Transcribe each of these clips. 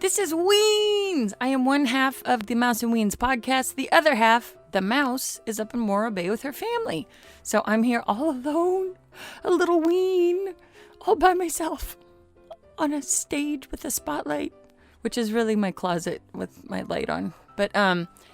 This is Weens. I am one half of the Mouse and Weens podcast. The other half, the mouse, is up in Morro Bay with her family. So I'm here all alone, a little ween, all by myself on a stage with a spotlight, which is really my closet with my light on. But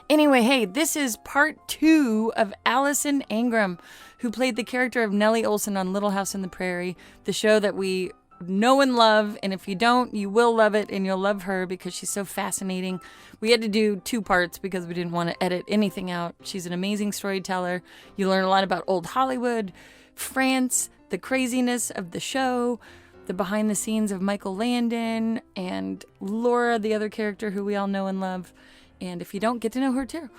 anyway, hey, this is part 2 of Alison Arngrim, who played the character of Nellie Oleson on Little House on the Prairie, the show that we know and love, and if you don't, you will love it, and you'll love her because she's so fascinating. We had to do 2 parts because we didn't want to edit anything out. She's an amazing storyteller. You learn a lot about old Hollywood, France, the craziness of the show, the behind the scenes of Michael Landon, and Laura, the other character who we all know and love. And if you don't, get to know her too.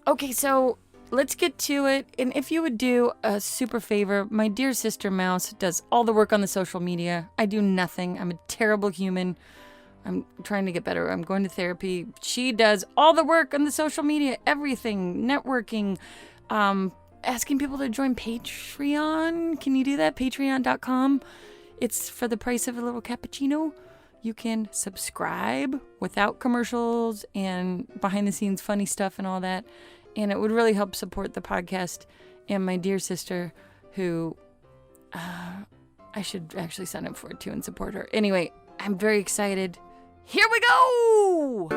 Okay, so let's get to it. And if you would do a super favor, my dear sister Mouse does all the work on the social media. I do nothing. I'm a terrible human. I'm trying to get better. I'm going to therapy. She does all the work on the social media, everything, networking, asking people to join Patreon. Can you do that? Patreon.com. It's for the price of a little cappuccino. You can subscribe without commercials and behind the scenes funny stuff and all that. And it would really help support the podcast and my dear sister, who I should actually sign up for it too and support her. Anyway, I'm very excited. Here we go!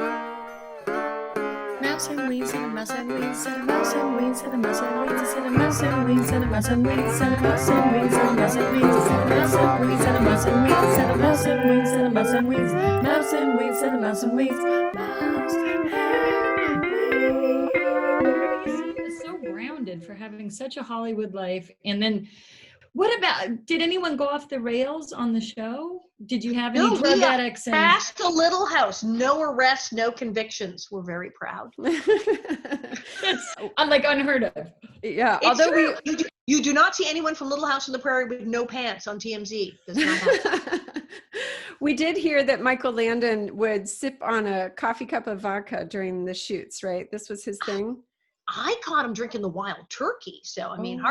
Mouse and Weens and a mouse and Weens and a mouse and Weens and a mouse and Weens and a mouse and Weens and a mouse and Weens and a mouse and Weens and a mouse and Weens and a mouse and Weens and a mouse and Weens and a mouse and Weens and a mouse and Weens, mouse and Weens and a mouse and Weens, mouse and Weens. So grounded for having such a Hollywood life. And then what about, did anyone go off the rails on the show? Did you have any drug addicts? Passed a Little House. No arrests, no convictions. We're very proud. That's like unheard of. Yeah. It's although you do not see anyone from Little House on the Prairie with no pants on TMZ. Does not happen. We did hear that Michael Landon would sip on a coffee cup of vodka during the shoots, right? This was his thing. I caught him drinking the wild turkey. So, I mean,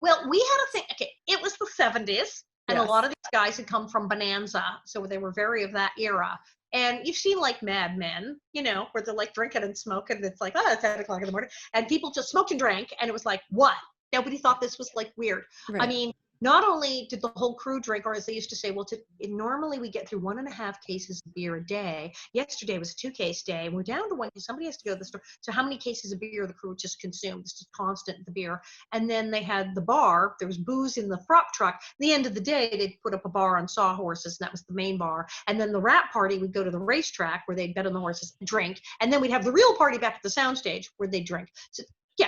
Well, we had a thing. Okay, it was the 70s, and a lot of these guys had come from Bonanza, so they were very of that era. And you've seen like Mad Men, you know, where they're like drinking and smoking. And it's like, oh, it's 10 o'clock in the morning. And people just smoked and drank, and it was like, what? Nobody thought this was like weird. Right. I mean, not only did the whole crew drink, or as they used to say, well, normally we get through 1.5 cases of beer a day. Yesterday was a 2-case day, and we're down to 1 because somebody has to go to the store. So how many cases of beer the crew just consumed? It's just constant, the beer. And then they had the bar. There was booze in the prop truck. At the end of the day, they'd put up a bar on sawhorses, and that was the main bar. And then the rap party would go to the racetrack where they'd bet on the horses and drink. And then we'd have the real party back at the soundstage where they'd drink. So yeah,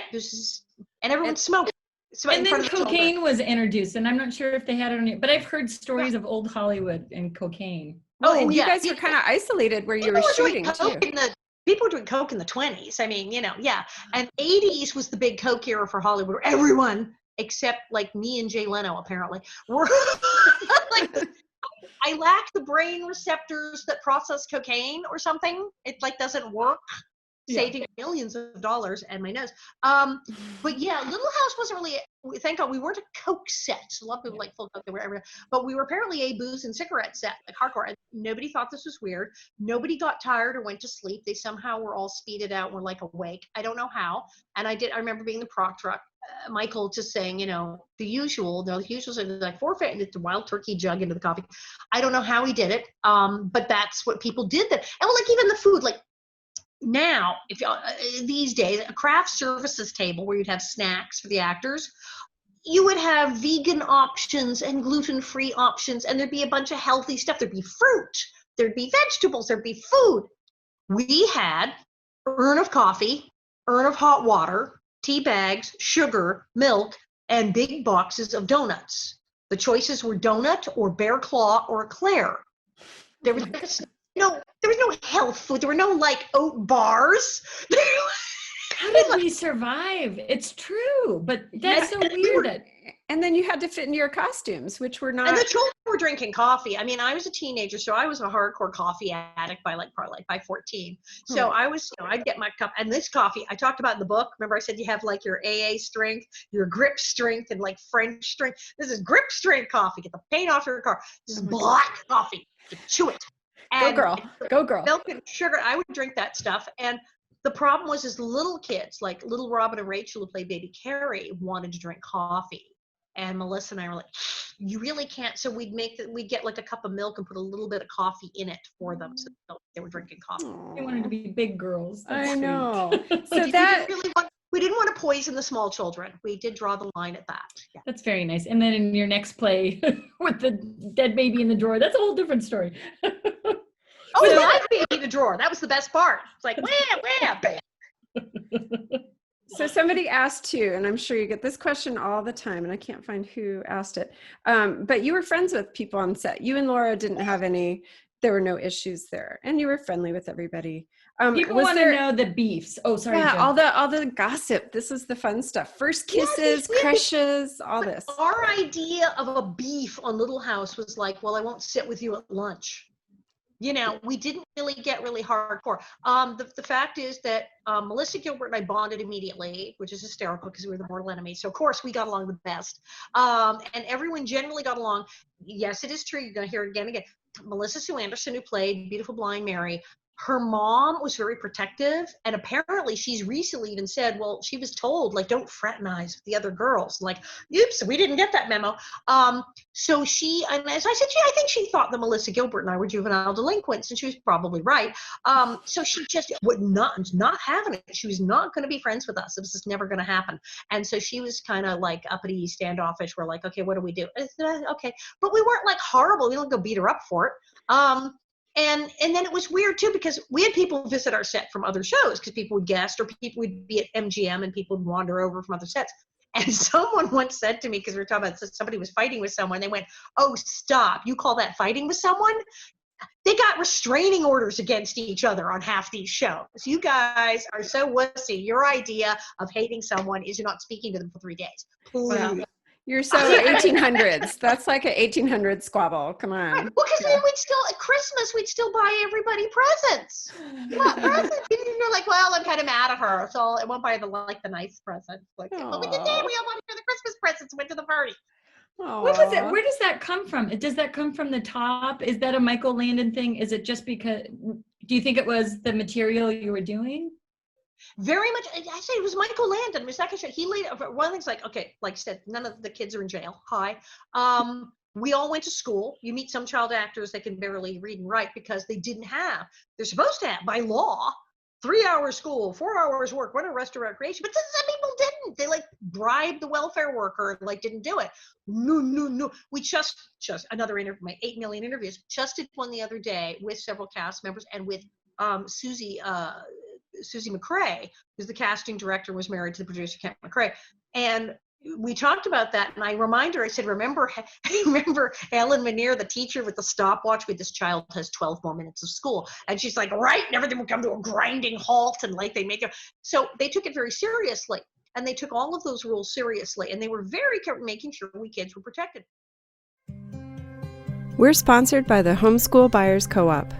and everyone smoked. So and then cocaine was introduced, and I'm not sure if they had it on it, but I've heard stories of old Hollywood and cocaine. Well, and you guys were kind of isolated where you were shooting too. People were doing coke in the 20s. I mean, you know, yeah. And 80s was the big coke era for Hollywood, where everyone, except like me and Jay Leno, apparently, were like, I lack the brain receptors that process cocaine or something. It like doesn't work. Saving millions of dollars and my nose. But yeah, Little House wasn't really, thank God we weren't a coke set. A lot of people like full coke, they were everywhere. But we were apparently a booze and cigarette set, like hardcore. And nobody thought this was weird. Nobody got tired or went to sleep. They somehow were all speeded out and were like awake. I don't know how. And I remember being the prop truck. Michael just saying, you know, the usual is like forfeit the wild turkey jug into the coffee. I don't know how he did it. But that's what people did then. And like even the food, like, now, these days, a craft services table where you'd have snacks for the actors, you would have vegan options and gluten-free options, and there'd be a bunch of healthy stuff. There'd be fruit, there'd be vegetables, there'd be food. We had urn of coffee, urn of hot water, tea bags, sugar, milk, and big boxes of donuts. The choices were donut or bear claw or eclair. There was there was no health food. There were no like oat bars. How did we survive? It's true, but that's so weird. And then you had to fit into your costumes, which were not. And the children were drinking coffee. I mean, I was a teenager, so I was a hardcore coffee addict by probably by 14. So I was, I'd get my cup, and this coffee I talked about in the book. Remember, I said you have like your AA strength, your grip strength, and like French strength. This is grip strength coffee. Get the paint off your car. This is black coffee. You chew it. And Go girl. milk and sugar, I would drink that stuff. And the problem was, is little kids, like little Robin and Rachel who played Baby Carrie, wanted to drink coffee. And Melissa and I were like, you really can't. So we'd get like a cup of milk and put a little bit of coffee in it for them. So they were drinking coffee. They wanted to be big girls. That's I sweet. know. So that we didn't want to poison the small children. We did draw the line at that. Yeah. That's very nice. And then in your next play with the dead baby in the drawer, that's a whole different story. Oh, live baby in the drawer. That was the best part. It's like, where, bam. So somebody asked too, and I'm sure you get this question all the time, and I can't find who asked it. But you were friends with people on set. You and Laura didn't have there were no issues there, and you were friendly with everybody. People want to know the beefs. Oh, sorry. Yeah, Jen. all the gossip. This is the fun stuff. First kisses, crushes, all this. Our idea of a beef on Little House was like, well, I won't sit with you at lunch. You know, we didn't really get really hardcore. The fact is that Melissa Gilbert and I bonded immediately, which is hysterical because we were the mortal enemies. So, of course, we got along the best. And everyone generally got along. Yes, it is true. You're going to hear it again and again. Melissa Sue Anderson, who played Beautiful Blind Mary, her mom was very protective. And apparently she's recently even said, well, she was told, like, don't fraternize with the other girls. Like, oops, we didn't get that memo. So she, and as I said, I think she thought that Melissa Gilbert and I were juvenile delinquents, and she was probably right. So she just would not having it. She was not going to be friends with us. It was just never going to happen. And so she was kind of like uppity, standoffish. We're like, okay, what do we do? I said, okay. But we weren't like horrible. We don't go beat her up for it. And then it was weird too, because we had people visit our set from other shows, because people would guest, or people would be at MGM and people would wander over from other sets. And someone once said to me, because we were talking about somebody was fighting with someone, they went, oh, stop. You call that fighting with someone? They got restraining orders against each other on half these shows. You guys are so wussy. Your idea of hating someone is you're not speaking to them for 3 days. Wow. You're so 1800s. That's like an 1800s squabble. Come on. Right. Well, because then we'd still, at Christmas, we'd still buy everybody presents. What presents? And you're like, well, I'm kind of mad at her, so I won't buy the nice presents. Like, but we did, we all wanted the Christmas presents, went to the party. What was it? Where does that come from? Does that come from the top? Is that a Michael Landon thing? Is it just because, do you think it was the material you were doing? Very much. I say it was Michael Landon. He laid one of the things, like, okay, like I said, none of the kids are in jail. Hi. We all went to school. You meet some child actors that can barely read and write because they're supposed to have, by law, 3 hours school, 4 hours work, 1 hour rest or recreation. But some people didn't. They like bribed the welfare worker and like didn't do it. No. We just another interview, my 8 million interviews. Just did one the other day with several cast members and with Susie McCrae, who's the casting director, was married to the producer, Kent McCrae. And we talked about that. And I remind her, I said, remember Ellen Manier, the teacher with the stopwatch, with this child has 12 more minutes of school. And she's like, right. And everything would come to a grinding halt. And like they make it. So they took it very seriously. And they took all of those rules seriously. And they were very careful making sure we kids were protected. We're sponsored by the Homeschool Buyers Co-op.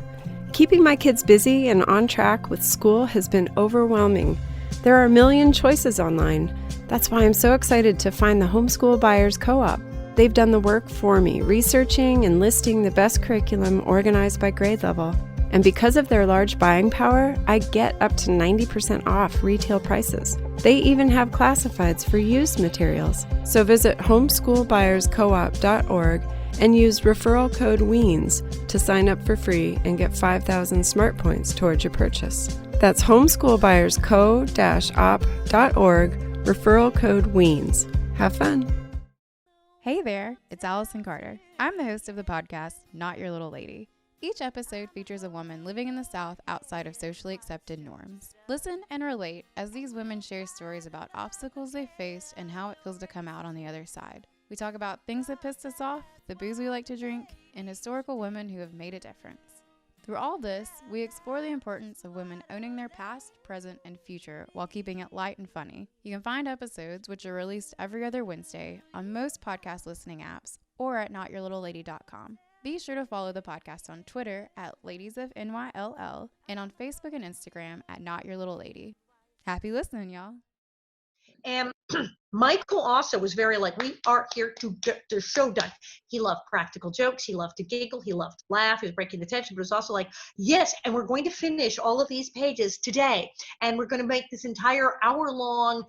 Keeping my kids busy and on track with school has been overwhelming. There are a million choices online. That's why I'm so excited to find the Homeschool Buyers Co-op. They've done the work for me, researching and listing the best curriculum organized by grade level. And because of their large buying power, I get up to 90% off retail prices. They even have classifieds for used materials. So visit homeschoolbuyerscoop.org and use referral code Weens to sign up for free and get 5,000 smart points towards your purchase. That's homeschoolbuyersco-op.org, referral code Weens. Have fun. Hey there, it's Alison Carter. I'm the host of the podcast, Not Your Little Lady. Each episode features a woman living in the South outside of socially accepted norms. Listen and relate as these women share stories about obstacles they faced and how it feels to come out on the other side. We talk about things that pissed us off, the booze we like to drink, and historical women who have made a difference. Through all this, we explore the importance of women owning their past, present, and future while keeping it light and funny. You can find episodes, which are released every other Wednesday, on most podcast listening apps or at notyouрлittlelady.com. Be sure to follow the podcast on Twitter at ladiesofnyll and on Facebook and Instagram at notyourlittlelady. Happy listening, y'all. And Michael also was very like, we are here to get the show done. He loved practical jokes. He loved to giggle. He loved to laugh. He was breaking the tension, but it was also like, yes, and we're going to finish all of these pages today. And we're going to make this entire hour-long,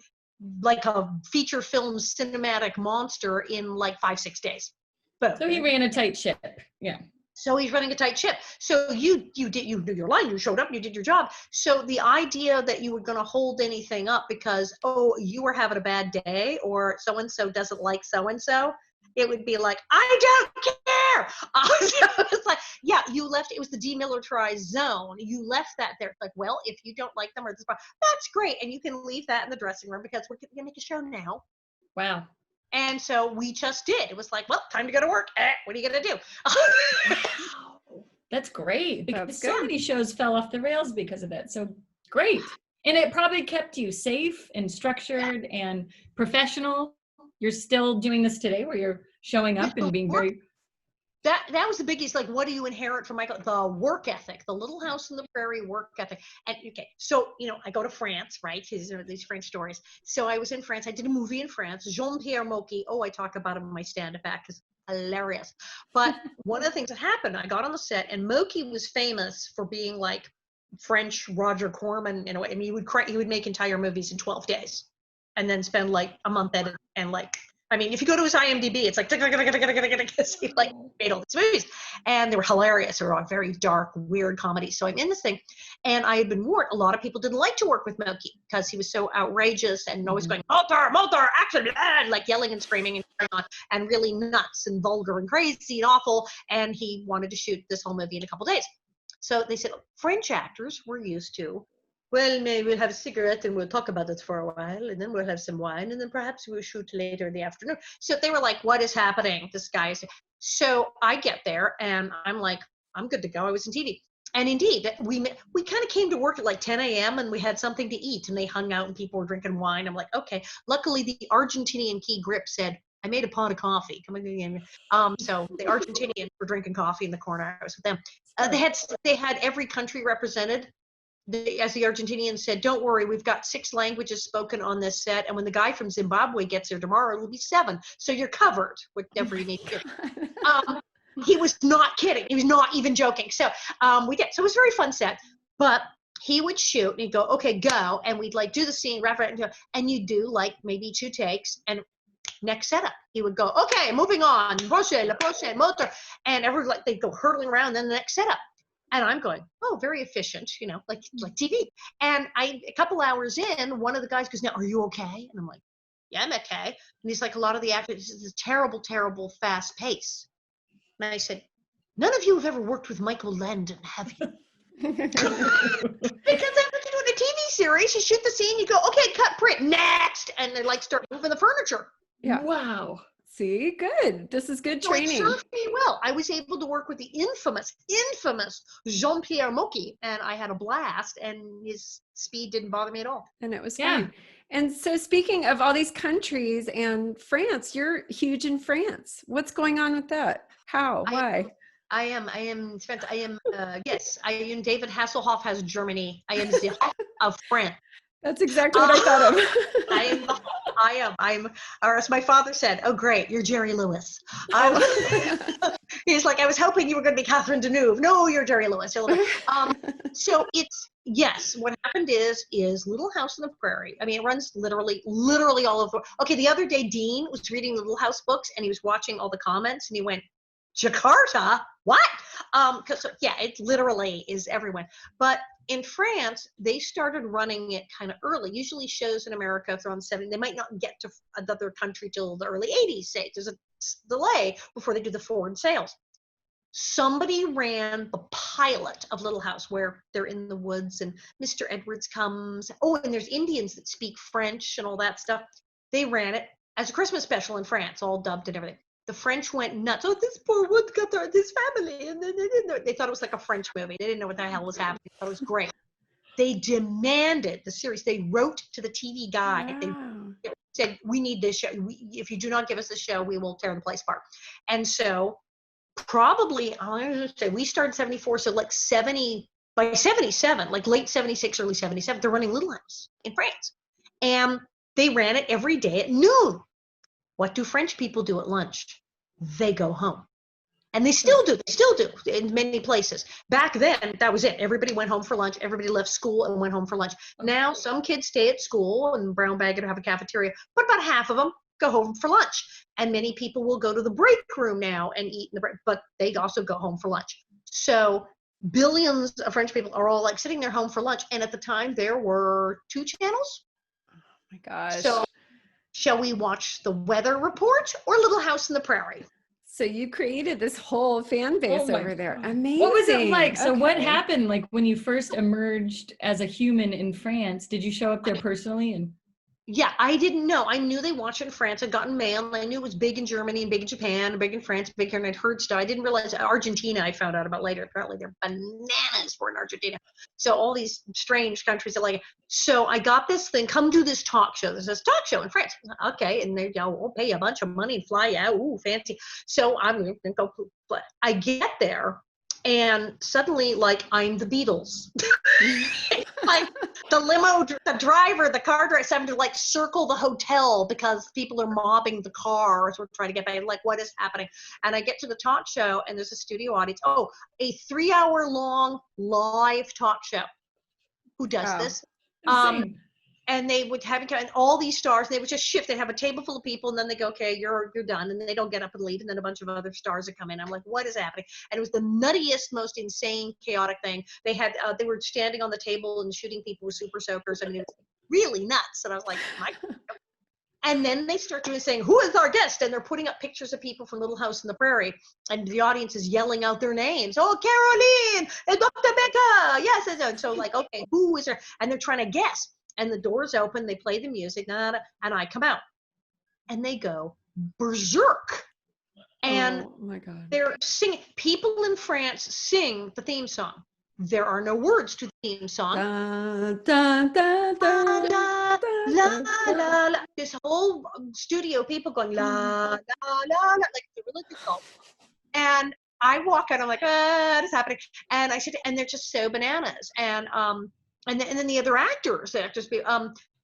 like a feature film cinematic monster in like 5-6 days. Boom. So he ran a tight ship. Yeah. So he's running a tight ship. So you knew your line, you showed up, you did your job. So the idea that you were going to hold anything up because, oh, you were having a bad day or so-and-so doesn't like so-and-so, it would be like, I don't care. So it's like, yeah, you left, it was the demilitarized zone. You left that there. It's like, well, if you don't like them or this, that's great. And you can leave that in the dressing room because we're going to make a show now. Wow. And so we just did. It was like, well, time to go to work. What are you going to do? Wow. That's great because That's so good. many shows fell off the rails because of that. So great. And it probably kept you safe and structured and professional. You're still doing this today where you're showing up and being very... That was the biggest, like, what do you inherit from Michael? The work ethic, the Little House on the Prairie work ethic. And okay, so, I go to France, right? These are these French stories. So I was in France. I did a movie in France, Jean-Pierre Mocky. Oh, I talk about him in my stand-up act. It's hilarious. But one of the things that happened, I got on the set, and Mocky was famous for being like French Roger Corman. I mean, he would make entire movies in 12 days and then spend like a month editing and like, I mean, if you go to his IMDb, it's like, because he like made all these movies and they were hilarious. They were all very dark, weird comedies. So I'm in this thing and I had been warned, a lot of people didn't like to work with Moki because he was so outrageous and always going, Mulder, action, and like yelling and screaming and carrying on and really nuts and vulgar and crazy and awful. And he wanted to shoot this whole movie in a couple days. So they said, French actors were used to, well, maybe we'll have a cigarette and we'll talk about it for a while, and then we'll have some wine, and then perhaps we'll shoot later in the afternoon. So they were like, what is happening? This guy's. So I get there, and I'm like, I'm good to go. I was in TV. And indeed, we kind of came to work at like 10 a.m. and we had something to eat, and they hung out and people were drinking wine. I'm like, okay. Luckily, the Argentinian key grip said, I made a pot of coffee. Come again. So the Argentinians were drinking coffee in the corner. I was with them. They had every country represented. As the Argentinians said, don't worry, we've got 6 languages spoken on this set, and when the guy from Zimbabwe gets here tomorrow, it'll be 7. So you're covered, whatever you need to do. He was not kidding. He was not even joking. So we did. So it was a very fun set. But he would shoot, and he'd go, okay, go. And we'd like do the scene, wrap it, and you'd do like maybe 2 takes, and next setup. He would go, okay, moving on, la prochaine, motor. And everyone, like, they'd go hurtling around, then the next setup. And I'm going, oh, very efficient, like TV. And a couple hours in, one of the guys goes, now, are you okay? And I'm like, yeah, I'm okay. And he's like, a lot of the actors, this is terrible, terrible fast pace. And I said, none of you have ever worked with Michael Landon, have you? Because that's what you do in a TV series. You shoot the scene, you go, okay, cut, print, next. And they like start moving the furniture. Yeah. Wow. See, good. This is good training. So it served me well. I was able to work with the infamous Jean-Pierre Mocky, and I had a blast, and his speed didn't bother me at all. And it was fun. And so speaking of all these countries and France, you're huge in France. What's going on with that? How? Why? I am yes, I am. David Hasselhoff has Germany. I am the of France. That's exactly what I thought of. I'm, or as my father said, oh great, you're Jerry Lewis. He's like, I was hoping you were going to be Catherine Deneuve. No, you're Jerry Lewis. So it's, yes, what happened is Little House on the Prairie. I mean, it runs literally all of the, okay, the other day Dean was reading the Little House books and he was watching all the comments and he went, Jakarta? What? Because yeah, it literally is everywhere. But in France, they started running it kind of early. Usually shows in America from 70s, they might not get to another country till the early 80s, say. There's a delay before they do the foreign sales. Somebody ran the pilot of Little House where they're in the woods and Mr. Edwards comes. Oh, and there's Indians that speak French and all that stuff. They ran it as a Christmas special in France, all dubbed and everything. The French went nuts. Oh, this poor woodcutter, this family. And they thought it was like a French movie. They didn't know what the hell was happening. They thought it was great. They demanded the series. They wrote to the TV guy. Wow. They said, we need this show. If you do not give us this show, we will tear the place apart. And so probably, we started 74. So like by 77, like late 76, early 77, they're running Little House in France. And They ran it every day at noon. What do French people do at lunch? They go home. And they still do in many places. Back then, that was it. Everybody went home for lunch. Everybody left school and went home for lunch. Now, some kids stay at school and brown bag and have a cafeteria, but about half of them go home for lunch. And many people will go to the break room now and eat in the break, but they also go home for lunch. So billions of French people are all like sitting there home for lunch. And at the time, there were 2 channels. Oh my gosh. So shall we watch the weather report or Little House in the Prairie? So you created this whole fan base over there. Amazing. What was it like? So what Okay. happened like when you first emerged as a human in France? Did you show up there personally? And Yeah, I didn't know. I knew they watched it in France. I'd gotten mail, and I knew it was big in Germany and big in Japan and big in France, big here, and I'd heard stuff. I didn't realize Argentina, I found out about later. Apparently they're bananas for in Argentina. So all these strange countries that like it. So I got this thing, come do this talk show. There's this talk show in France. Okay, and they will pay a bunch of money and fly out. Ooh, fancy. So I'm going to go. I get there, and suddenly, like, I'm the Beatles. Like the limo, the driver, the car driver is having to like circle the hotel because people are mobbing the cars. We're trying to get back. Like, what is happening? And I get to the talk show, and there's a studio audience. Oh, a 3-hour long live talk show. Who does this? insane. And they would have and all these stars. They would just shift. They'd have a table full of people, and then they go, "Okay, you're done," and they don't get up and leave. And then a bunch of other stars would come in. I'm like, "What is happening?" And it was the nuttiest, most insane, chaotic thing. They had they were standing on the table and shooting people with super soakers. I mean, it was really nuts. And I was like, "My." And then they start doing saying, "Who is our guest?" And they're putting up pictures of people from Little House in the Prairie, and the audience is yelling out their names. "Oh, Caroline, and Dr. Becca, yes." And so like, okay, who is there? And they're trying to guess. And the doors open, they play the music, and I come out, and they go berserk. And oh my God. they're singing. People in France sing the theme song. There are no words to the theme song. Da, da, da, da, La, da, la, la, la. This whole studio, people going la, la, la, la, like it's a really good song. And I walk out, I'm like, what is happening? And I said, and they're just so bananas. And then the other actors, do you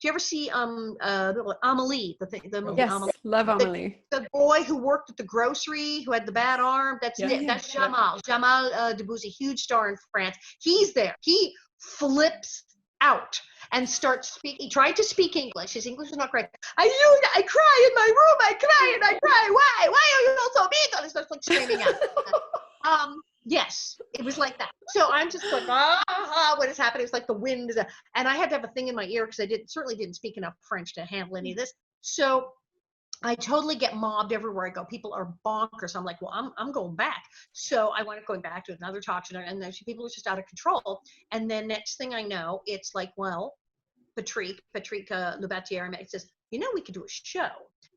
ever see Amélie, the movie Yes, Amélie? love Amélie. The boy who worked at the grocery, who had the bad arm, that's Jamal Debbouze, a huge star in France. He's there. He flips out and starts speaking. He tried to speak English. His English was not great. I cry in my room. I cry and I cry. Why are you all so mean? He starts like screaming out. Yes, it was like that. So I'm just like, what is happening? It's like the wind is, and I had to have a thing in my ear because I certainly didn't speak enough French to handle any of this. So I totally get mobbed everywhere I go. People are bonkers. I'm like, well, I'm going back. So I wound up going back to another talk show, and then people are just out of control. And then next thing I know, it's like, well, Patrick Lebatier says, you know, we could do a show.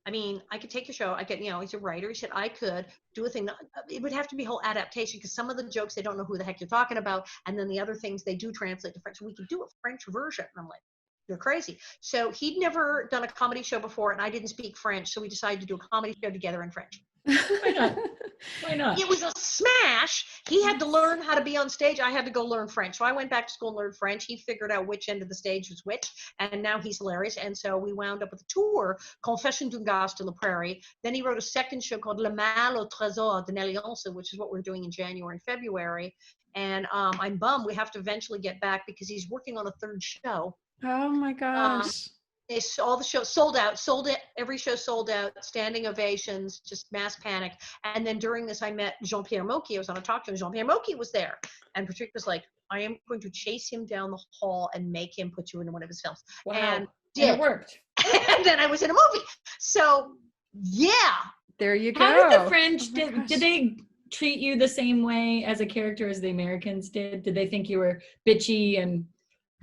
I mean, I could take your show. I could, he's a writer. He said I could do a thing. It would have to be a whole adaptation because some of the jokes, they don't know who the heck you're talking about. And then the other things they do translate to French. We could do a French version. And I'm like, you're crazy. So he'd never done a comedy show before, and I didn't speak French. So we decided to do a comedy show together in French. Why not? Why not? It was a smash. He had to learn how to be on stage. I had to go learn French. So I went back to school and learned French. He figured out which end of the stage was which, and now he's hilarious. And so we wound up with a tour, Confession d'une Gast de la Prairie. Then he wrote a second show called Le Mal au Trésor de Nellie Oleson, which is what we're doing in January and February. And I'm bummed we have to eventually get back because he's working on a third show. Oh my gosh. All the shows sold out, every show sold out, standing ovations, just mass panic. And then during this, I met Jean-Pierre Mocky. I was on a talk to him. Jean-Pierre Mocky was there. And Patrick was like, I am going to chase him down the hall and make him put you in one of his films. Wow. And it worked. And then I was in a movie. So, yeah. There you go. How did the French, Oh my did they treat you the same way as a character as the Americans did? Did they think you were bitchy and...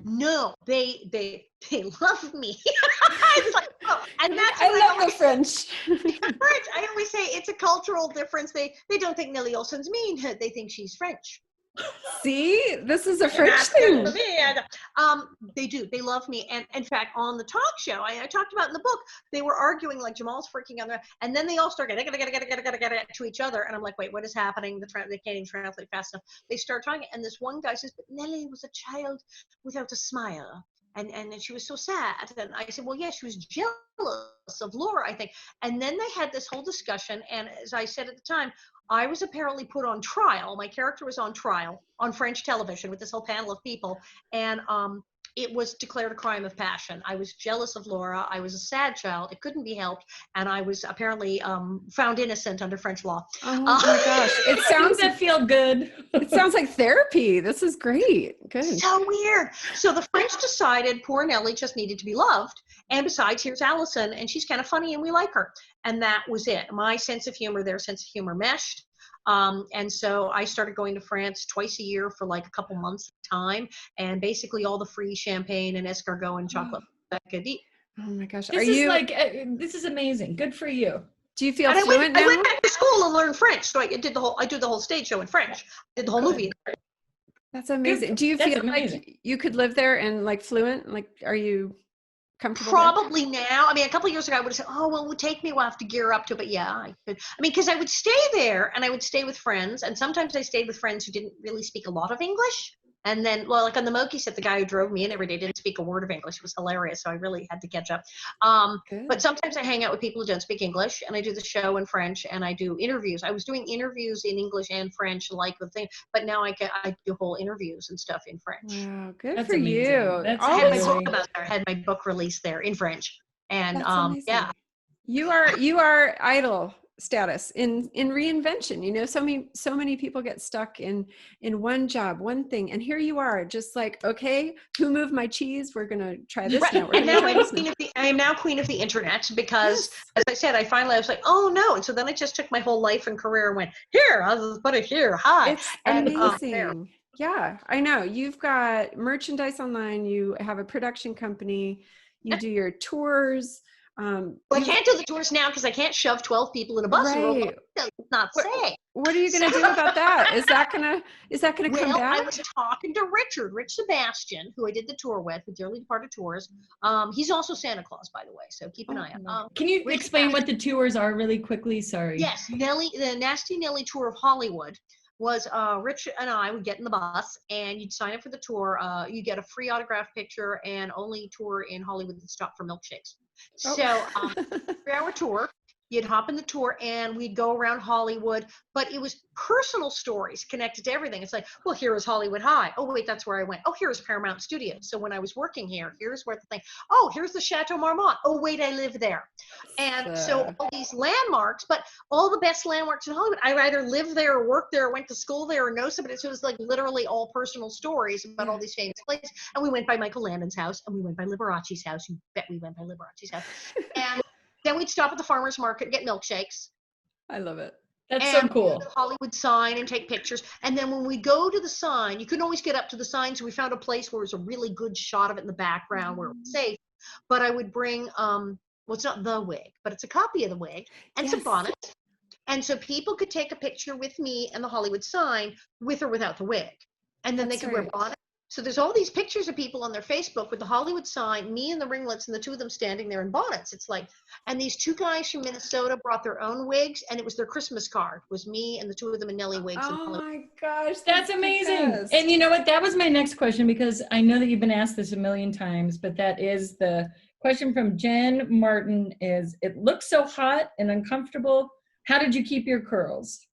No, they love me. It's like, oh, and that's I love the French. French. I always say it's a cultural difference. They don't think Nellie Oleson's mean. They think she's French. See, this is a French thing. They do. They love me. And in fact, on the talk show, I talked about in the book, they were arguing like Jamal's freaking out there, and then they all start to each other. And I'm like, wait, what is happening? They can't even translate fast enough. They start talking, and this one guy says, but Nellie was a child without a smile. And then she was so sad. And I said, well, yeah, she was jealous of Laura, I think. And then they had this whole discussion. And as I said at the time, I was apparently put on trial. My character was on trial on French television with this whole panel of people. And it was declared a crime of passion. I was jealous of Laura. I was a sad child. It couldn't be helped. And I was apparently found innocent under French law. Oh my gosh. It sounds that feel good. It sounds like therapy. This is great. Good. So weird. So the French decided poor Nellie just needed to be loved. And besides, here's Alison, and she's kind of funny and we like her. And that was it. My sense of humor, their sense of humor meshed. And so I started going to France twice a year for like a couple months at a time, and basically all the free champagne and escargot and chocolate I could eat. Oh my gosh. This is amazing. Good for you. Do you feel And fluent now? I went back to school and learned French. So I do the whole stage show in French. I did the whole movie. That's amazing. Do you feel like you could live there and like fluent? Like, are you comfortable? Probably now. I mean, a couple of years ago, I would have said, oh, well, it would take me a while to gear up to, but yeah, I could. I mean, because I would stay there and I would stay with friends. And sometimes I stayed with friends who didn't really speak a lot of English. And then, well, like on the Moki set, the guy who drove me in every day didn't speak a word of English. It was hilarious. So I really had to catch up. But sometimes I hang out with people who don't speak English, and I do the show in French, and I do interviews. I was doing interviews in English and French, like the thing, but now I do whole interviews and stuff in French. Wow, good That's for amazing. you. That's I had my book about there. I had my book released there in French. And yeah. You are idol status in reinvention. You know, so many people get stuck in one job, one thing, and here you are, just like, okay, who moved my cheese? We're gonna try this now. And now I am now queen of the internet because, as I said, I was like, oh no, and so then I just took my whole life and career and went, here, I'll just put it here. Hi. It's amazing. Yeah, I know. You've got merchandise online. You have a production company. You do your tours. Well, I can't do the tours now because I can't shove 12 people in a bus. Right. It's not safe. What are you going to do about that? Is that gonna come back? I was talking to Rich Sebastian, who I did the tour with Dearly Departed Tours. He's also Santa Claus, by the way, so keep an eye out. Can you explain what the tours are really quickly? Sorry. Yes, the Nasty Nellie Tour of Hollywood was Rich and I would get in the bus, and you'd sign up for the tour. You get a free autograph picture, and only tour in Hollywood that stopped for milkshakes. So 3-hour tour. You'd hop in the tour and we'd go around Hollywood, but it was personal stories connected to everything. It's like, well, here is Hollywood High. Oh, wait, that's where I went. Oh, here's Paramount Studios. So when I was working here, here's where the thing, oh, here's the Chateau Marmont. Oh, wait, I live there. And so all these landmarks, but all the best landmarks in Hollywood, I either lived there or worked there or went to school there or know somebody. So it was like literally all personal stories about all these famous places. And we went by Michael Landon's house, and we went by Liberace's house. You bet we went by Liberace's house. And then we'd stop at the farmer's market and get milkshakes. I love it. That's so cool. The Hollywood sign and take pictures. And then when we go to the sign, you couldn't always get up to the sign, so we found a place where it was a really good shot of it in the background where it was safe. But I would bring, well, it's not the wig, but it's a copy of the wig and some bonnets. And so people could take a picture with me and the Hollywood sign with or without the wig. And then they could wear bonnets. So there's all these pictures of people on their Facebook with the Hollywood sign, me and the ringlets, and the two of them standing there in bonnets. It's like, and these two guys from Minnesota brought their own wigs, and it was their Christmas card. It was me and the two of them in Nellie wigs. Oh my gosh, that's amazing. And you know what? That was my next question, because I know that you've been asked this a million times, but that is the question from Jen Martin is, it looks so hot and uncomfortable. How did you keep your curls?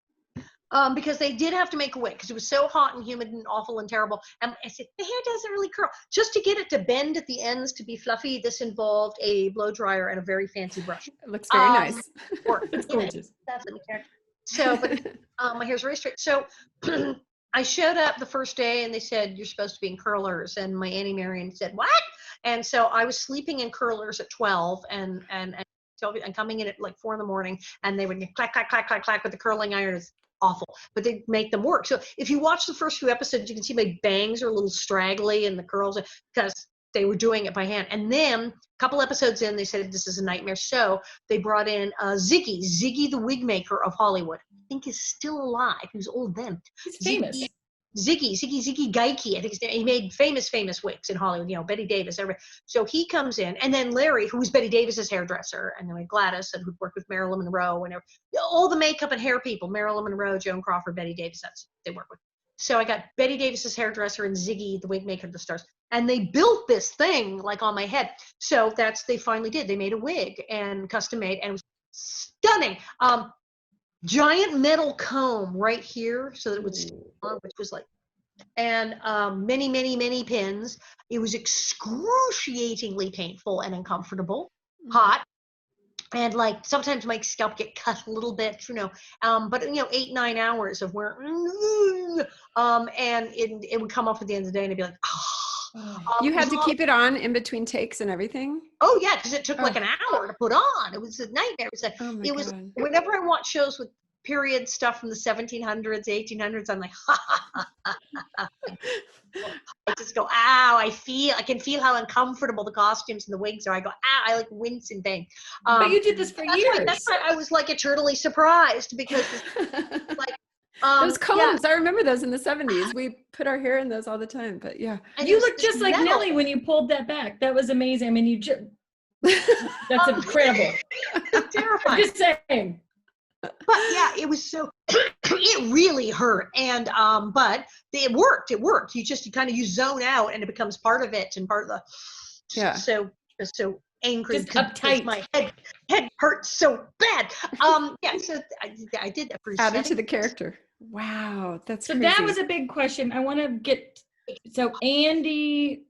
Because they did have to make a wig because it was so hot and humid and awful and terrible. And I said, the hair doesn't really curl. Just to get it to bend at the ends to be fluffy, this involved a blow dryer and a very fancy brush. It looks very nice. It's gorgeous. So, but my hair's very straight. So I showed up the first day and they said, you're supposed to be in curlers. And my Auntie Marion said, what? And so I was sleeping in curlers at 12 and coming in at like 4 a.m. and they would clack, clack, clack, clack, clack with the curling iron. It's awful, but they make them work. So if you watch the first few episodes, you can see my bangs are a little straggly and the curls because they were doing it by hand. And then a couple episodes in, they said this is a nightmare. So they brought in Ziggy the wig maker of Hollywood. I think is still alive. He was old then. He's famous. Ziggy Geike. I think he made famous wigs in Hollywood, you know, Betty Davis, everybody. So he comes in, and then Larry, who was Betty Davis's hairdresser, and then we had Gladys, and who'd worked with Marilyn Monroe, and all the makeup and hair people, Marilyn Monroe, Joan Crawford, Betty Davis, they work with. So I got Betty Davis's hairdresser and Ziggy, the wig maker of the stars. And they built this thing like on my head. So they finally did. They made a wig and custom made, and it was stunning. Giant metal comb right here so that it would stay on, which was like, and many, many, many pins. It was excruciatingly painful and uncomfortable, hot. And like sometimes my scalp get cut a little bit, but 8-9 hours of wear, and it would come off at the end of the day, and I'd be like, you had to keep it on in between takes and everything. Oh yeah, because it took like an hour to put on. It was a nightmare. It was whenever I watch shows with period stuff from the 1700s, 1800s, I'm like, I just go, ow, I can feel how uncomfortable the costumes and the wigs are. I go, ow, I like wince in pain. But you did this for years. That's why I was like eternally surprised, because like, those combs, I remember those in the 70s. We put our hair in those all the time, but yeah. And you look just like Nellie when you pulled that back. That was amazing. I mean, that's incredible. Terrifying. I'm just saying. But yeah, it was so, it really hurt. And, but it worked. You kind of, you zone out and it becomes part of it and part of the, so angry. Just uptight. My head hurts so bad. Yeah, so I did that for added to the character. Wow. That's so crazy. That was a big question. I want to get, so Andy,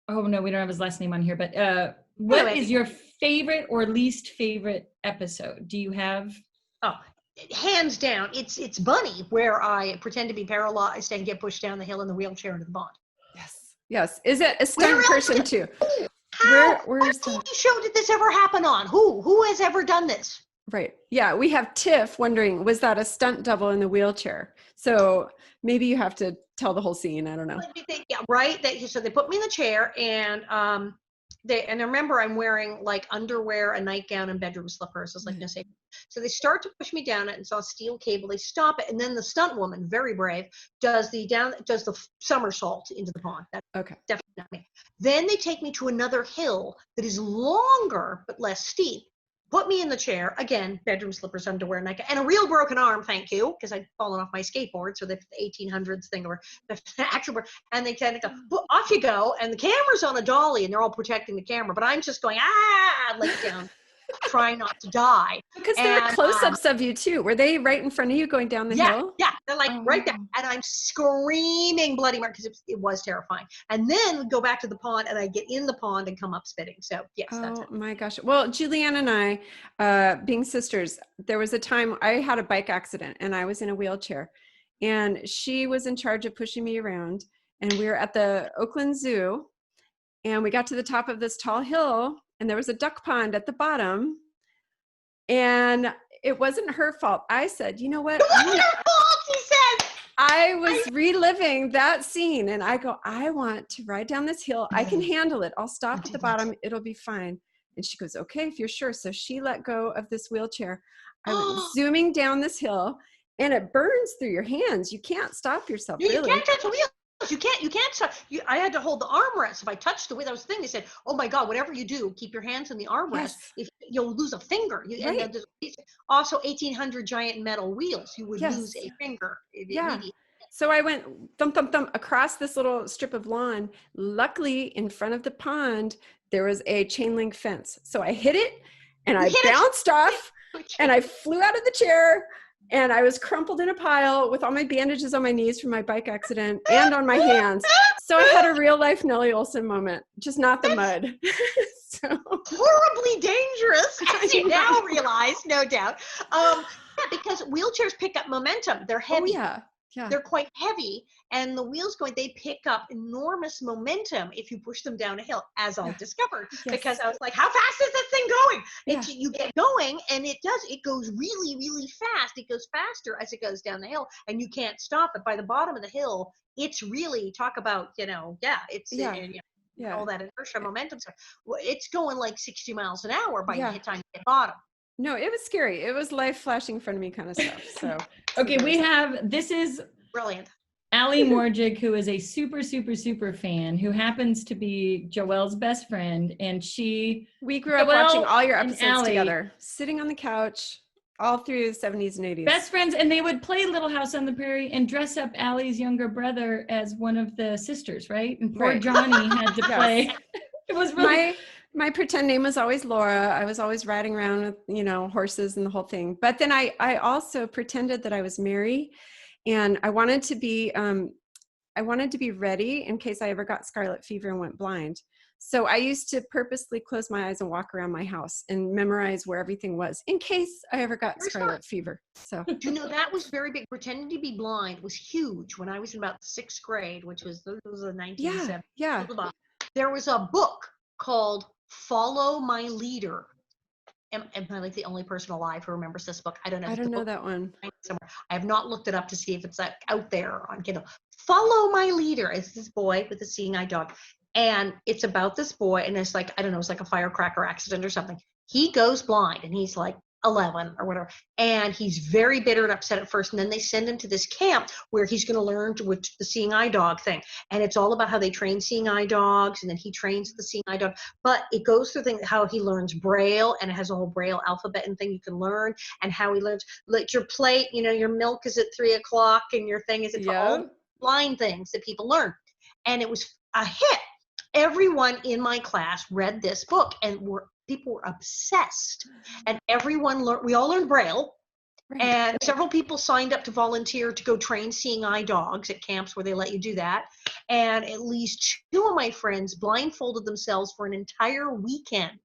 oh no, we don't have his last name on here, but what is your favorite or least favorite episode? Do you have? Oh, hands down, it's Bunny, where I pretend to be paralyzed and get pushed down the hill in the wheelchair into the pond. Yes. Is it a stunt person too? Where's what TV show did this ever happen on? Who has ever done this? Right. Yeah, we have Tiff wondering, was that a stunt double in the wheelchair? So maybe you have to tell the whole scene. I don't know. Yeah, right. So they put me in the chair, and I remember I'm wearing like underwear, a nightgown, and bedroom slippers. I was like, no safe. So they start to push me down it, and saw a steel cable. They stop it, and then the stunt woman, very brave, does the somersault into the pond. That's definitely not me. Then they take me to another hill that is longer but less steep. Put me in the chair again, bedroom slippers, underwear, nightgown, and a real broken arm. Thank you, because I'd fallen off my skateboard. So the 1800s thing, or the actual, and they kind of go, well, off you go, and the camera's on a dolly, and they're all protecting the camera, but I'm just going lay down, trying not to die. Because there were close-ups of you too. Were they right in front of you going down the hill? Yeah, they're like right there, and I'm screaming bloody murder, because it was terrifying. And then go back to the pond, and I get in the pond and come up spitting. So yes, that's it. My gosh. Well, Julianne and I, being sisters, there was a time I had a bike accident and I was in a wheelchair, and she was in charge of pushing me around, and we were at the Oakland Zoo, and we got to the top of this tall hill, and there was a duck pond at the bottom, and it wasn't her fault. I said, you know what? It wasn't her fault, he said. I was reliving that scene, and I go, I want to ride down this hill. I can handle it. I'll stop at the bottom. It'll be fine. And she goes, okay, if you're sure. So she let go of this wheelchair. I went zooming down this hill, and it burns through your hands. You can't stop yourself, really. You can't touch the wheel. You can't stop. I had to hold the armrest. If I touched the wheel, that was the thing. They said, oh my God, whatever you do, keep your hands in the armrest. Yes. If you'll lose a finger. And also 1800 giant metal wheels, you would lose a finger. So I went thump, thump, thump across this little strip of lawn. Luckily, in front of the pond, there was a chain link fence. So I hit it, and I bounced off, and I flew out of the chair. And I was crumpled in a pile with all my bandages on my knees from my bike accident and on my hands. So I had a real life Nellie Oleson moment, just not the mud. So horribly dangerous, as you now realize, no doubt. Because wheelchairs pick up momentum. They're heavy. Oh, yeah. They're quite heavy, and the wheels they pick up enormous momentum if you push them down a hill, as I discovered, because I was like, how fast is this thing going? You get going, and it goes really, really fast. It goes faster as it goes down the hill, and you can't stop it. By the bottom of the hill, it's really, talk about, all that inertia momentum. So it's going like 60 miles an hour by the time you hit bottom. No, it was scary. It was life flashing in front of me kind of stuff. So okay, this is brilliant. Allie Morjig, who is a super, super, super fan, who happens to be Joelle's best friend, and we grew up watching all your episodes together, sitting on the couch. all through the 70s and 80s. Best friends, and they would play Little House on the Prairie and dress up Allie's younger brother as one of the sisters, right? And poor Right. Johnny had to play. It was really my pretend name was always Laura. I was always riding around with, you know, horses and the whole thing. But then I also pretended that I was Mary, and I wanted to be ready in case I ever got scarlet fever and went blind. So I used to purposely close my eyes and walk around my house and memorize where everything was in case I ever got scarlet fever. So do you know that was very big? Pretending to be blind was huge when I was in about 6th grade, which was the 1970s. yeah. There was a book called Follow My Leader. Am I like the only person alive who remembers this book? I don't know. I don't know that one. Somewhere. I have not looked it up to see if it's out there on Kindle. Follow My Leader. It's this boy with a seeing eye dog. And it's about this boy, and it's like, I don't know, it's like a firecracker accident or something. He goes blind, and he's like 11 or whatever. And he's very bitter and upset at first. And then they send him to this camp where he's going to learn with the seeing eye dog thing. And it's all about how they train seeing eye dogs. And then he trains the seeing eye dog. But it goes through how he learns Braille, and it has a whole Braille alphabet and thing you can learn, and how he learns, like your plate, you know, your milk is at 3 o'clock and your thing is at all blind things that people learn. And it was a hit. Everyone in my class read this book, and people were obsessed. And everyone learned. We all learned Braille, and several people signed up to volunteer to go train seeing eye dogs at camps where they let you do that. And at least 2 of my friends blindfolded themselves for an entire weekend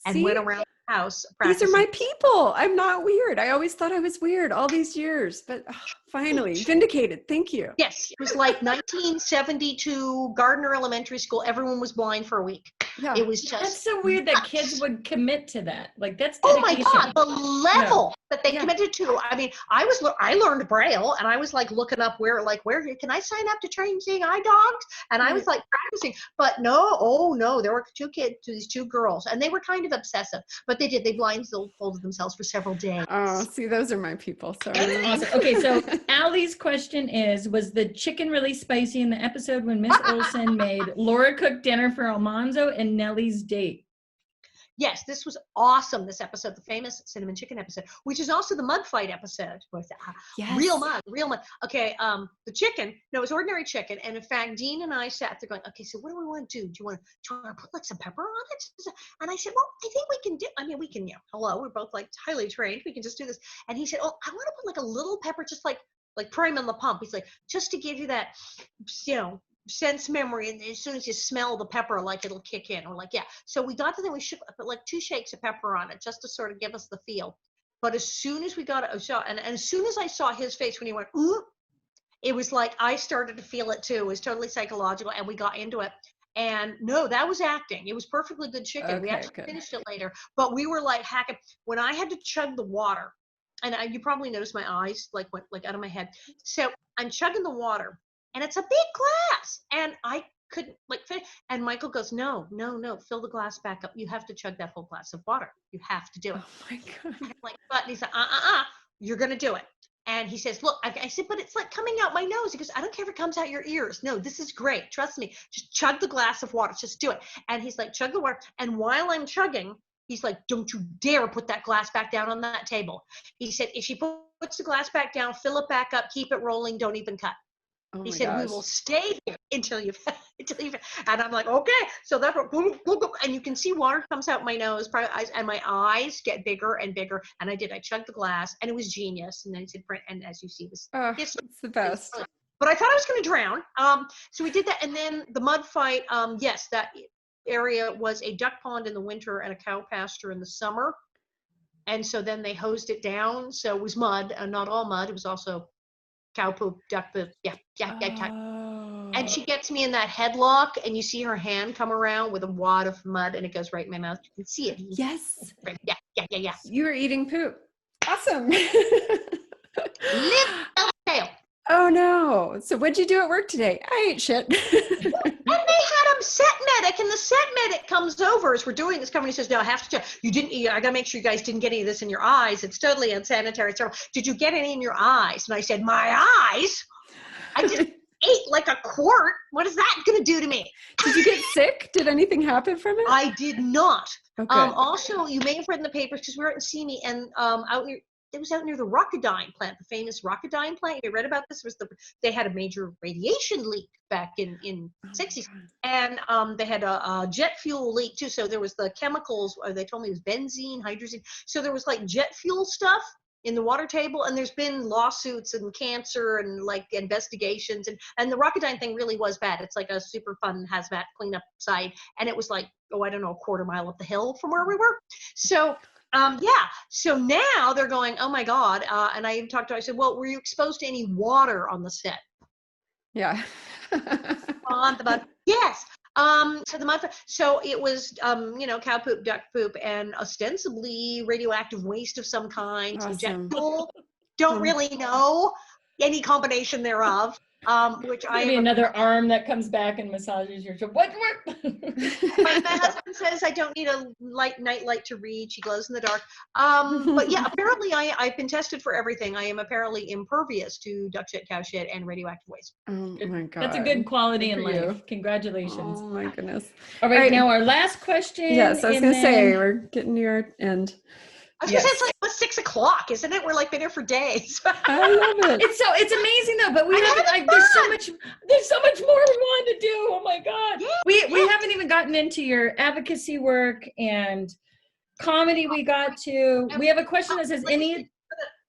and went around the house practicing. These are my people. I'm not weird. I always thought I was weird all these years, but finally vindicated. Thank you. Yes, it was like 1972 Gardner Elementary School. Everyone was blind for a week. Yeah. It was just that's so weird that kids would commit to that. Like that's oh my dedication. God, the level that they committed to. I mean, I learned Braille, and I was like looking up where can I sign up to train seeing eye dogs? And I was like practicing, but no, there were 2 kids, these 2 girls, and they were kind of obsessive, but they blindfolded themselves for several days. Oh, see, those are my people. So Awesome. Okay, so Allie's question is, was the chicken really spicy in the episode when Miss Olson made Laura cook dinner for Almanzo and Nellie's date? Yes, this was awesome, this episode, the famous cinnamon chicken episode, which is also the mud fight episode. Real mud. Okay, the chicken, no, it was ordinary chicken. And in fact, Dean and I sat there going, okay, so what do we want to do? Do you want to put like some pepper on it? And I said, well, I think we can, hello, we're both like highly trained. We can just do this. And he said, oh, I want to put like a little pepper, just like Prime on the Pump. He's like, just to give you that, sense memory, and as soon as you smell the pepper, like it'll kick in. Or so we got to think we should put like 2 shakes of pepper on it just to sort of give us the feel. But as soon as we got it, and as soon as I saw his face when he went ooh, it was like I started to feel it too. It was totally psychological, and we got into it. And no, that was acting. It was perfectly good chicken. Okay, we actually finished it later, but we were like hacking when I had to chug the water. And you probably noticed my eyes went out of my head. So I'm chugging the water, and it's a big glass, and I couldn't finish. And Michael goes, no, fill the glass back up. You have to chug that whole glass of water. You have to do it. Oh my God. And I'm like, but he said, you're gonna do it. And he says, look, I said, but it's like coming out my nose. He goes, I don't care if it comes out your ears. No, this is great. Trust me. Just chug the glass of water. Just do it. And he's like, chug the water. And while I'm chugging, he's like, don't you dare put that glass back down on that table. He said, if she puts the glass back down, fill it back up, keep it rolling, don't even cut. Oh He said, gosh. we will stay here until you, and I'm like, okay. So that's and you can see water comes out my nose, and my eyes get bigger and bigger. And I chugged the glass, and it was genius. And then he said, and as you see this, It's the best. but I thought I was going to drown. So we did that. And then the mud fight, yes, that area was a duck pond in the winter and a cow pasture in the summer. And so then they hosed it down. So it was mud, not all mud. It was also cow poop, duck poop. Yeah. Oh. And she gets me in that headlock, and you see her hand come around with a wad of mud, and it goes right in my mouth. You can see it. Yes. Yeah. You were eating poop. Awesome. Tail. Oh no. So what'd you do at work today? I ate shit. And they had a set medic, and the set medic comes over as we're doing this company says, no, I have to check. I gotta make sure you guys didn't get any of this in your eyes. It's totally unsanitary. So did you get any in your eyes? And I said, my eyes? I just ate like a quart. What is that gonna do to me? Did you get sick? Did anything happen from it? I did not. Okay. Also, you may have read in the papers, because we were at See Me, and out near it was out near the Rocketdyne plant, the famous Rocketdyne plant. You read about this? They had a major radiation leak back in 60s, and they had a jet fuel leak too. So there was the chemicals. They told me it was benzene, hydrazine. So there was like jet fuel stuff in the water table, and there's been lawsuits and cancer and like investigations, and the Rocketdyne thing really was bad. It's like a super fun hazmat cleanup site, and it was like, I don't know, a quarter mile up the hill from where we were. So so now they're going, oh my God. And I I said, well, were you exposed to any water on the set? Yeah. On the mud? Yes. So the mud, so it was, cow poop, duck poop, and ostensibly radioactive waste of some kind. Some jet fuel. Don't really know any combination thereof. Which Maybe another arm that comes back and massages your shoulder. What? My husband says I don't need a night light to read. She glows in the dark. But yeah, apparently I've been tested for everything. I am apparently impervious to duck shit, cow shit, and radioactive waste. Oh my God. That's a good quality in life. You. Congratulations. Oh my goodness. All right, now our last question. Yes, I was going to say, we're getting near our end. I was going to say, it's like 6:00, isn't it? We're like been here for days. I love it. It's amazing though, but we have there's so much more we want to do. Oh my God. Yeah, we haven't even gotten into your advocacy work and comedy. We got to. We have a question that says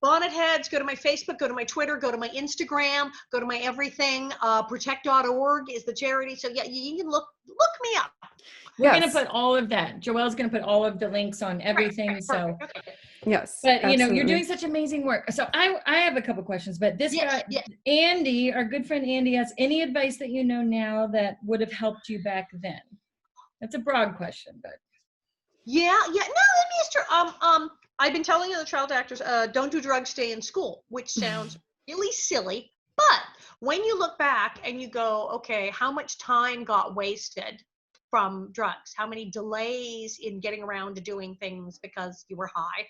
Bonnet heads, go to my Facebook, go to my Twitter, go to my Instagram, go to my everything. Protect.org is the charity. So yeah, you can look me up. We're going to put all of that. Joelle's going to put all of the links on everything. Right, so, yes. But, you're doing such amazing work. So I have a couple questions, but this guy, Andy, our good friend Andy, asks, any advice that you know now that would have helped you back then? That's a broad question, but. Yeah. No, let me ask her. I've been telling other child actors, don't do drugs, stay in school, which sounds really silly. But when you look back and you go, okay, how much time got wasted from drugs? How many delays in getting around to doing things because you were high?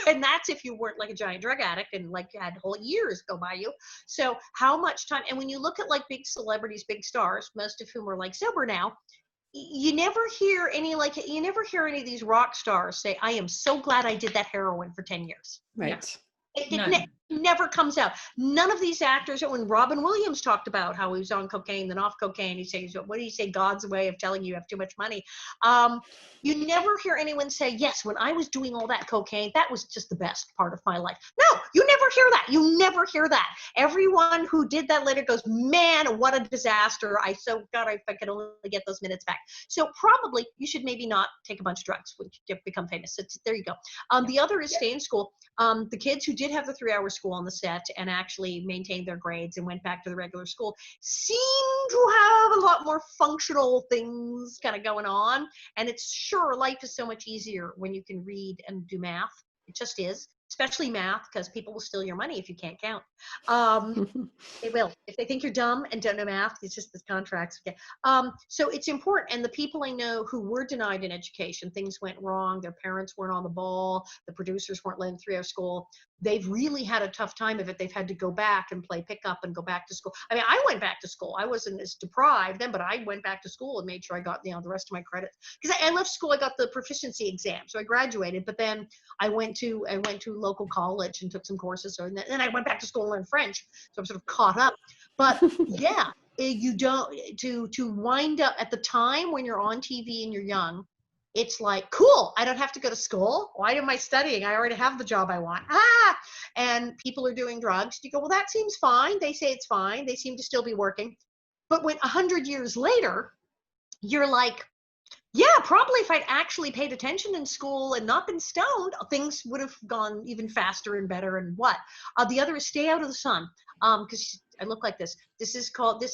And that's if you weren't like a giant drug addict and like had whole years go by you. So how much time? And when you look at like big celebrities, big stars, most of whom are like sober now, you never hear any of these rock stars say, I am so glad I did that heroin for 10 years. Right. It never comes out. None of these actors, when Robin Williams talked about how he was on cocaine, then off cocaine, he says, what do you say, God's way of telling you have too much money? You never hear anyone say, yes, when I was doing all that cocaine, that was just the best part of my life. No, you never hear that. You never hear that. Everyone who did that later goes, man, what a disaster. God, if I could only get those minutes back. So probably you should maybe not take a bunch of drugs when you become famous. So there you go. The other is stay in school. The kids who did have the 3-hour school on the set and actually maintained their grades and went back to the regular school seem to have a lot more functional things kind of going on. And it's sure, life is so much easier when you can read and do math. It just is, especially math, because people will steal your money if you can't count. They will. If they think you're dumb and don't know math, it's just the contracts. Okay. So it's important. And the people I know who were denied an education, things went wrong, their parents weren't on the ball, the producers weren't letting 3-hour school, they've really had a tough time of it. They've had to go back and play pickup and go back to school. I mean, I went back to school. I wasn't as deprived then, but I went back to school and made sure I got, the rest of my credits. Because I left school, I got the proficiency exam. So I graduated, but then I went to local college and took some courses. And then I went back to school and learned French. So I'm sort of caught up. But yeah, you don't, to wind up at the time when you're on TV and you're young, it's like, cool, I don't have to go to school. Why am I studying? I already have the job I want. And people are doing drugs. You go, well, that seems fine. They say it's fine. They seem to still be working. But when 100 years later, you're like, yeah, probably if I'd actually paid attention in school and not been stoned, things would have gone even faster and better. And what? The other is stay out of the sun. Because I look like this. This is called,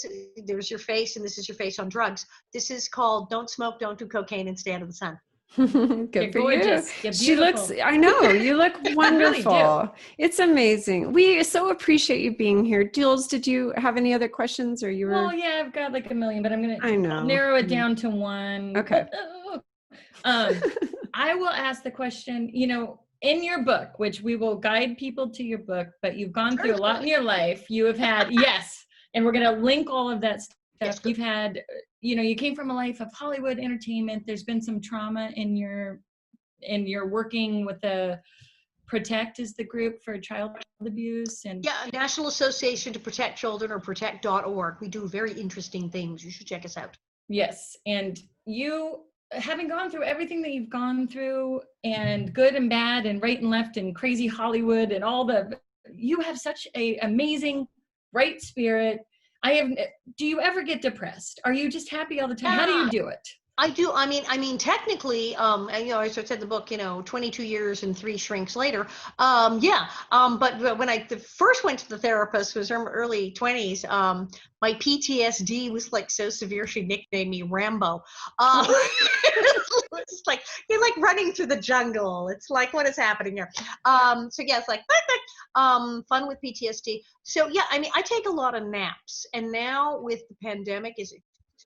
there's your face, and this is your face on drugs. This is called don't smoke, don't do cocaine, and stay out of the sun. Good You're for gorgeous. you. You're She looks, beautiful. I know, you look wonderful. Really It's amazing. We so appreciate you being here. Jules, did you have any other questions, or you were? Well, yeah, I've got like a million, but I'm going I know. to narrow it down to one. Okay. I will ask the question, in your book, which we will guide people to your book, but you've gone through a lot in your life. You have had, yes, and we're going to link all of that stuff. Yes. You've had, you came from a life of Hollywood entertainment. There's been some trauma in your working with the Protect is the group for child abuse. And Yeah, National Association to Protect Children, or protect.org. We do very interesting things. You should check us out. yes, and you, having gone through everything that you've gone through, and good and bad and right and left and crazy Hollywood and all you have such a amazing, bright spirit. Do you ever get depressed? Are you just happy all the time? How do you do it? I do. I mean, technically, and, as I said in the book, 22 years and 3 shrinks later. But when I first went to the therapist, was in my early 20s. My PTSD was like so severe, she nicknamed me Rambo. It's like, you're like running through the jungle. It's like, what is happening here? It's like, fun with PTSD. So yeah, I mean, I take a lot of naps, and now with the pandemic, is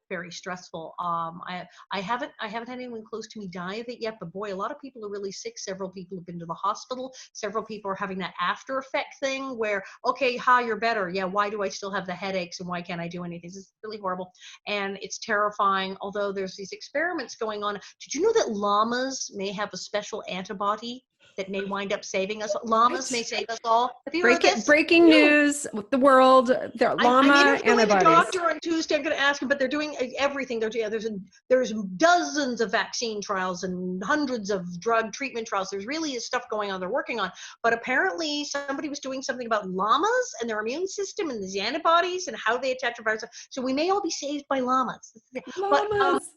very stressful. I haven't had anyone close to me die of it yet, but boy, a lot of people are really sick. Several people have been to the hospital. Several people are having that after effect thing where, okay, you're better. Yeah, why do I still have the headaches, and why can't I do anything? It's really horrible, and it's terrifying. Although there's these experiments going on. Did you know that llamas may have a special antibody that may wind up saving us? Llamas may save us all. Have you heard this? Breaking news with the world. There llama I'm interviewing antibodies. the doctor on Tuesday. I'm going to ask him, but they're doing everything. There's dozens of vaccine trials and hundreds of drug treatment trials. There's really stuff going on they're working on. But apparently somebody was doing something about llamas and their immune system and these antibodies and how they attach to viruses. So we may all be saved by llamas. Llamas.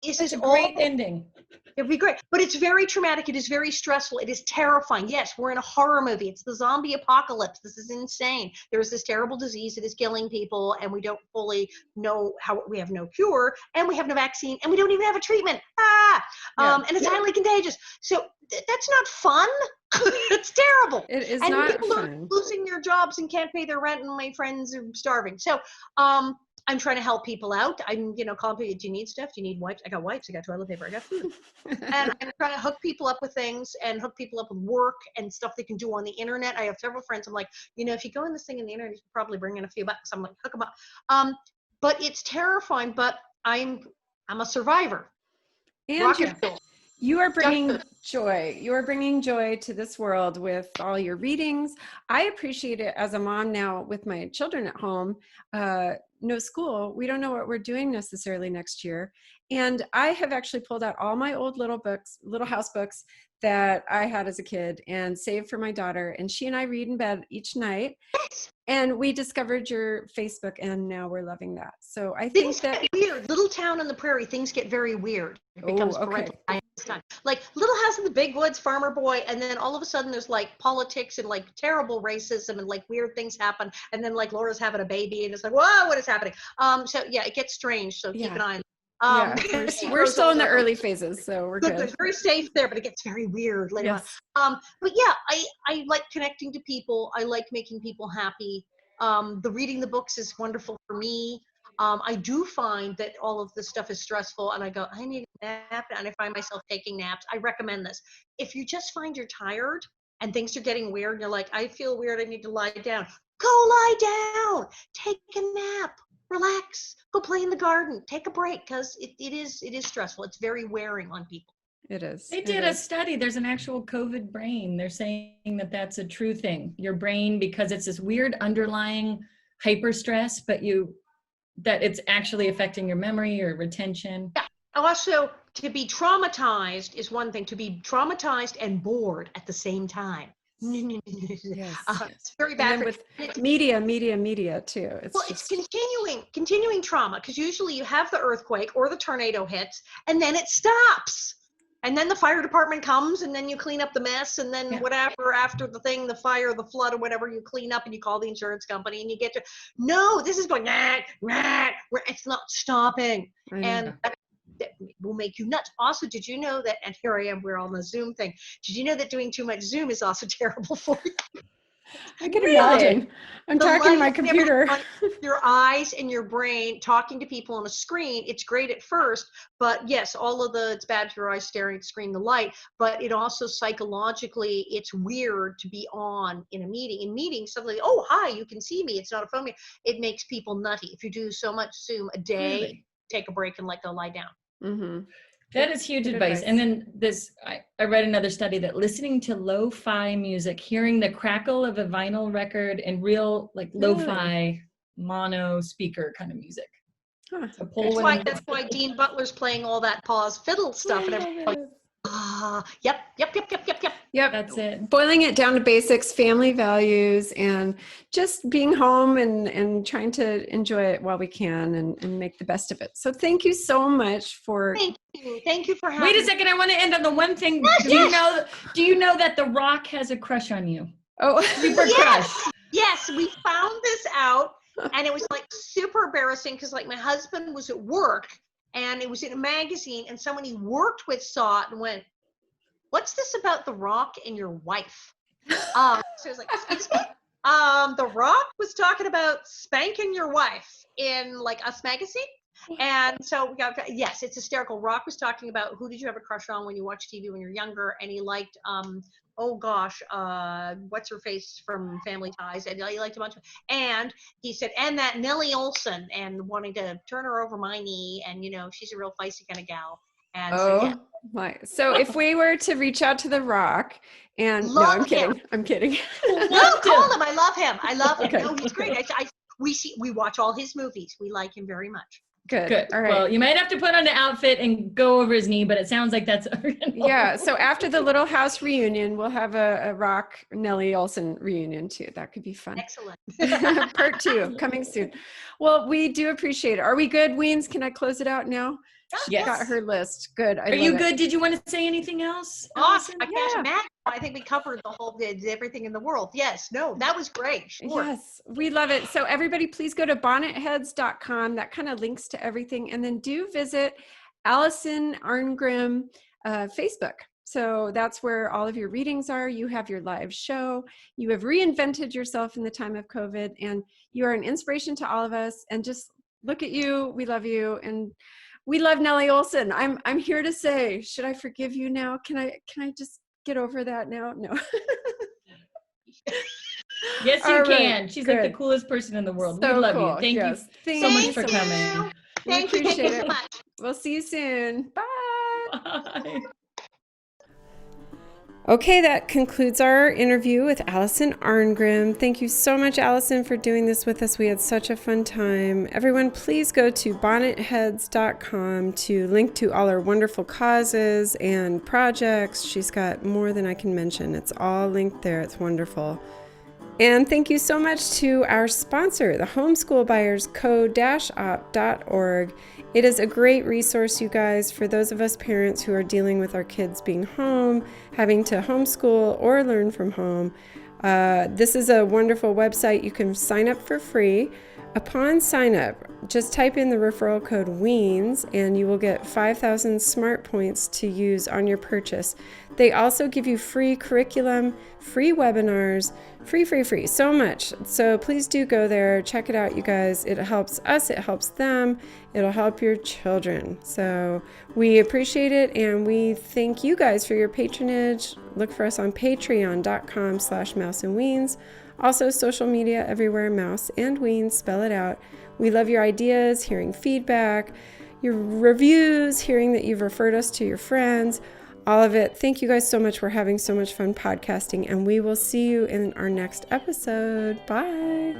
This It's is a great ending. It'd be great, but it's very traumatic. It is very stressful. It is terrifying. Yes, we're in a horror movie. It's the zombie apocalypse. This is insane. There is this terrible disease that is killing people, and we don't fully know how. We have no cure, and we have no vaccine, and we don't even have a treatment. And it's highly contagious. So that's not fun. It's terrible. It is and not people fun. are losing their jobs and can't pay their rent, and my friends are starving. So, I'm trying to help people out. I'm, calling people, do you need stuff? Do you need wipes? I got wipes, I got toilet paper, I got food. And I'm trying to hook people up with things and hook people up with work and stuff they can do on the internet. I have several friends. I'm like, if you go in this thing in the internet, you can probably bring in a few bucks. I'm like, hook them up. But it's terrifying, but I'm a survivor. And you are bringing joy. You are bringing joy to this world with all your readings. I appreciate it as a mom now with my children at home. No school. We don't know what we're doing necessarily next year. And I have actually pulled out all my old little house books that I had as a kid and saved for my daughter. And she and I read in bed each night. And we discovered your Facebook, and now we're loving that. So I think things get weird. Little town on the prairie, things get very weird. It becomes parental. Like Little House in the Big Woods, Farmer Boy, and then all of a sudden there's like politics and like terrible racism and like weird things happen, and then like Laura's having a baby and it's like, whoa, what is happening? So yeah, it gets strange. So keep an eye on. We're still in the early phases, so we're good. It's very safe there, but it gets very weird later on. But yeah, I like connecting to people. I like making people happy. The reading the books is wonderful for me. I do find that all of this stuff is stressful, and I go, I need a nap, and I find myself taking naps. I recommend this. If you just find you're tired and things are getting weird, and you're like, I feel weird, I need to lie down. Go lie down. Take a nap. Relax. Go play in the garden. Take a break, because it is stressful. It's very wearing on people. It is. They did a study. There's an actual COVID brain. They're saying that that's a true thing. Your brain, because it's this weird underlying hyper stress, but that it's actually affecting your memory or retention. Yeah. Also, to be traumatized is one thing. To be traumatized and bored at the same time. It's very bad. With media too. It's continuing trauma, because usually you have the earthquake or the tornado hits, and then it stops. And then the fire department comes, and then you clean up the mess, and then whatever after the thing, the fire, the flood, or whatever, you clean up and you call the insurance company and you get to, no, this is going, it's not stopping. And that will make you nuts. Also, did you know that, and here I am, we're on the Zoom thing. Did you know that doing too much Zoom is also terrible for you? I can imagine. I'm talking to my computer. Your eyes and your brain talking to people on a screen. It's great at first, but yes, it's bad for your eyes staring at the screen, the light, but it also psychologically, it's weird to be on in a meeting. In meetings, suddenly, oh, hi, you can see me. It's not a phone meeting. It makes people nutty. If you do so much Zoom a day, take a break and go lie down. Mm-hmm. That is huge Good advice. advice. And then I read another study that listening to lo-fi music, hearing the crackle of a vinyl record and real like lo-fi mono speaker kind of music. Huh. So pull That's why Dean Butler's playing all that pause fiddle stuff, and everybody's like, yep. Yep. That's it. Boiling it down to basics, family values, and just being home and trying to enjoy it while we can and make the best of it. So thank you so much for. Thank you for having me. Wait a second. I want to end on the one thing. Do you know that The Rock has a crush on you? Oh, Super crush. Yes, we found this out, and it was like super embarrassing because like my husband was at work and it was in a magazine, and someone he worked with saw it and went, "What's this about The Rock and your wife?" So I was like, "Excuse me." The Rock was talking about spanking your wife in like Us magazine. And so we got, yes, it's hysterical. Rock was talking about who did you have a crush on when you watched TV when you're younger, and he liked what's her face from Family Ties, and he liked a bunch of, and he said, and that Nellie Oleson, and wanting to turn her over my knee, and she's a real feisty kind of gal. And my! So if we were to reach out to The Rock, and no, I'm kidding. I'm kidding. No, call him. I love him. Okay. No, he's great. We watch all his movies. We like him very much. Good. All right. Well, you might have to put on the outfit and go over his knee, but it sounds like that's yeah. So after the Little House reunion, we'll have a Rock Nellie Oleson reunion too. That could be fun. Excellent. Part 2 coming soon. Well, we do appreciate it. Are we good, Weens? Can I close it out now? Yes. Got her list. Good. Are you good? Did you want to say anything else? Awesome. I can't imagine. I think we covered everything in the world. Yes. No, that was great. Sure. Yes, we love it. So everybody, please go to bonnetheads.com. That kind of links to everything. And then do visit Alison Arngrim Facebook. So that's where all of your readings are. You have your live show. You have reinvented yourself in the time of COVID, and you are an inspiration to all of us. And just look at you. We love you. And we love Nellie Oleson. I'm here to say, should I forgive you now? Can I just get over that now? No. Yes, you can. She's like the coolest person in the world. So we love cool. you. Thank you so much for coming. Thank you so much. We'll see you soon. Bye. Bye. Okay, that concludes our interview with Alison Arngrim. Thank you so much, Alison, for doing this with us. We had such a fun time. Everyone, please go to bonnetheads.com to link to all our wonderful causes and projects. She's got more than I can mention. It's all linked there. It's wonderful. And thank you so much to our sponsor, the homeschoolbuyersco-op.org. It is a great resource, you guys, for those of us parents who are dealing with our kids being home, having to homeschool or learn from home. This is a wonderful website. You can sign up for free. Upon sign up, just type in the referral code Weens and you will get 5,000 smart points to use on your purchase. They also give you free curriculum, free webinars, free, so much. So please do go there, check it out, you guys. It helps us, it helps them, it'll help your children. So we appreciate it, and we thank you guys for your patronage. Look for us on patreon.com/mouseandweens. Also, social media everywhere, Mouse and Weens, spell it out. We love your ideas, hearing feedback, your reviews, hearing that you've referred us to your friends, all of it. Thank you guys so much. We're having so much fun podcasting, and we will see you in our next episode. Bye.